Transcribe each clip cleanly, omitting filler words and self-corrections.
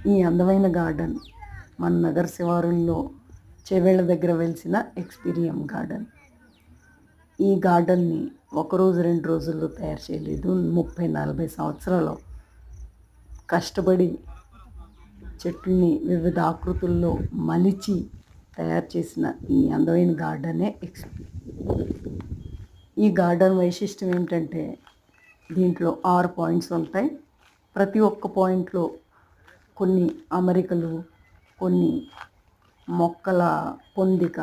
ఈ అందమైన గార్డెన్ మన నగర శివారుల్లో చెవేళ్ళ దగ్గర వెలిసిన ఎక్స్పీరియం గార్డెన్. ఈ గార్డెన్ని ఒకరోజు 2 రోజుల్లో తయారు చేయలేదు. 30-40 సంవత్సరాలు కష్టపడి చెట్లని వివిధ ఆకృతుల్లో మలిచి తయారు చేసిన ఈ అందమైన గార్డెనే ఈ గార్డెన్ వైశిష్టం ఏంటంటే దీంట్లో 6 పాయింట్స్ ఉంటాయి. ప్రతి ఒక్క పాయింట్లో కొన్ని అమరికలు, కొన్ని మొక్కల పొందిక,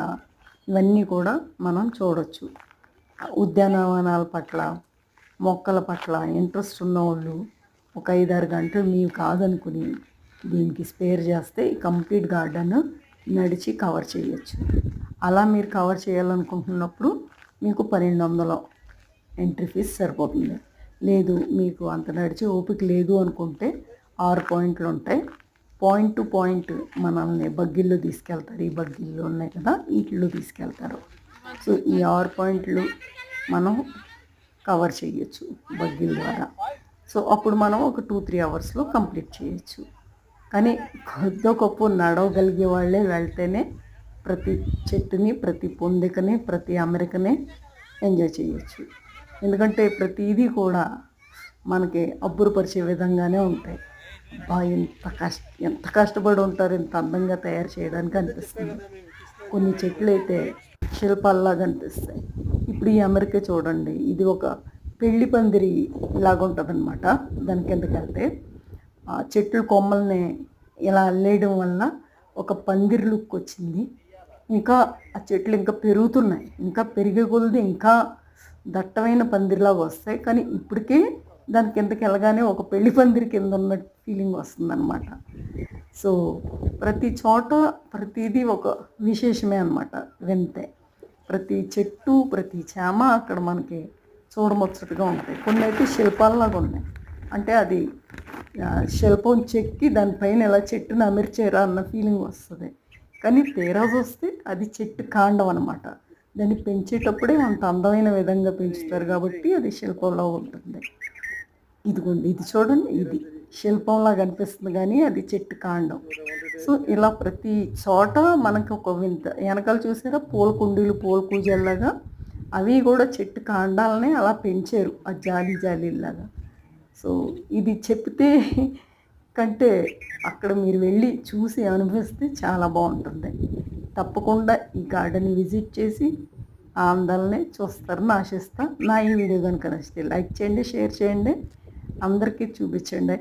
ఇవన్నీ కూడా మనం చూడవచ్చు. ఉద్యానవనాల పట్ల, మొక్కల పట్ల ఇంట్రెస్ట్ ఉన్నవాళ్ళు ఒక 5-6 గంటలు మీరు కాదనుకుని దీనికి స్పేర్ చేస్తే ఈ కంప్లీట్ గార్డెన్ నడిచి కవర్ చేయొచ్చు. అలా మీరు కవర్ చేయాలనుకుంటున్నప్పుడు మీకు 1200 ఎంట్రీ ఫీజు సరిపోతుంది. లేదు మీకు అంత నడిచే ఓపిక లేదు అనుకుంటే 6 పాయింట్లు ఉంటాయి. పాయింట్ టు పాయింట్ మనల్ని బగ్గిల్లో తీసుకెళ్తారు. ఈ బగ్గిళ్ళు ఉన్నాయి కదా, వీటిల్లో తీసుకెళ్తారు. సో ఈ 6 పాయింట్లు మనం కవర్ చేయొచ్చు బగ్గిల ద్వారా. సో అప్పుడు మనం ఒక 2-3 అవర్స్లో కంప్లీట్ చేయొచ్చు. కానీ కొద్ది గొప్ప నడవగలిగే వాళ్ళే వెళ్తేనే ప్రతి చెట్టుని, ప్రతి పొందికని, ప్రతి అమరికని ఎంజాయ్ చేయొచ్చు. ఎందుకంటే ప్రతిదీ కూడా మనకి అబ్బురపరిచే విధంగానే ఉంటాయి. అబ్బా ఎంత కష్టపడి ఉంటారు ఇంత అందంగా తయారు చేయడానికి అనిపిస్తుంది. కొన్ని చెట్లు అయితే శిల్పాల్లాగా అనిపిస్తాయి. ఇప్పుడు ఈ అమెరికా చూడండి, ఇది ఒక పెళ్లి పందిరి లాగా ఉంటుంది అనమాట. దాని కిందకి వెళ్తే చెట్లు కొమ్మల్ని ఇలా అల్లేయడం వల్ల ఒక పందిరి లుక్ వచ్చింది. ఇంకా ఆ చెట్లు ఇంకా పెరుగుతున్నాయి, ఇంకా పెరిగే కొలది ఇంకా దట్టమైన పందిరిలాగా వస్తాయి. కానీ ఇప్పటికే దాని కిందకి వెళ్ళగానే ఒక పెళ్లి పందిరి కింద ఉన్న ఫీలింగ్ వస్తుందన్నమాట. సో ప్రతి చోట ప్రతిదీ ఒక విశేషమే అనమాట. వింతే ప్రతి చెట్టు, ప్రతి చేమ అక్కడ మనకి చూడముచ్చటగా ఉంటాయి. కొన్ని అయితే శిల్పాలలాగా ఉన్నాయి. అంటే అది శిల్పం చెక్కి దానిపైన ఎలా చెట్టుని అమర్చారా అన్న ఫీలింగ్ వస్తుంది. కానీ తీరా చూస్తే అది చెట్టు కాండం అనమాట. దాన్ని పెంచేటప్పుడే అంత అందమైన విధంగా పెంచుతారు కాబట్టి అది శిల్పంలో ఉంటుంది. ఇదిగోండి, ఇది చూడండి, ఇది శిల్పంలా కనిపిస్తుంది కానీ అది చెట్టు కాండం. సో ఇలా ప్రతి చోట మనకు ఒక వింత. వెనకాల చూసారా పూల కుండీలు, పూల కూజల్లాగా, అవి కూడా చెట్టు కాండాలనే అలా పెంచారు, ఆ జాలి జాలీలాగా. సో ఇది చెప్తే కంటే అక్కడ మీరు వెళ్ళి చూసి అనిపిస్తే చాలా బాగుంటుంది. తప్పకుండా ఈ గార్డెన్ విజిట్ చేసి ఆ అందాలనే చూస్తారని ఆశిస్తా. నా ఈ వీడియో కనుక నచ్చితే లైక్ చేయండి, షేర్ చేయండి, అందరికీ చూపించండి.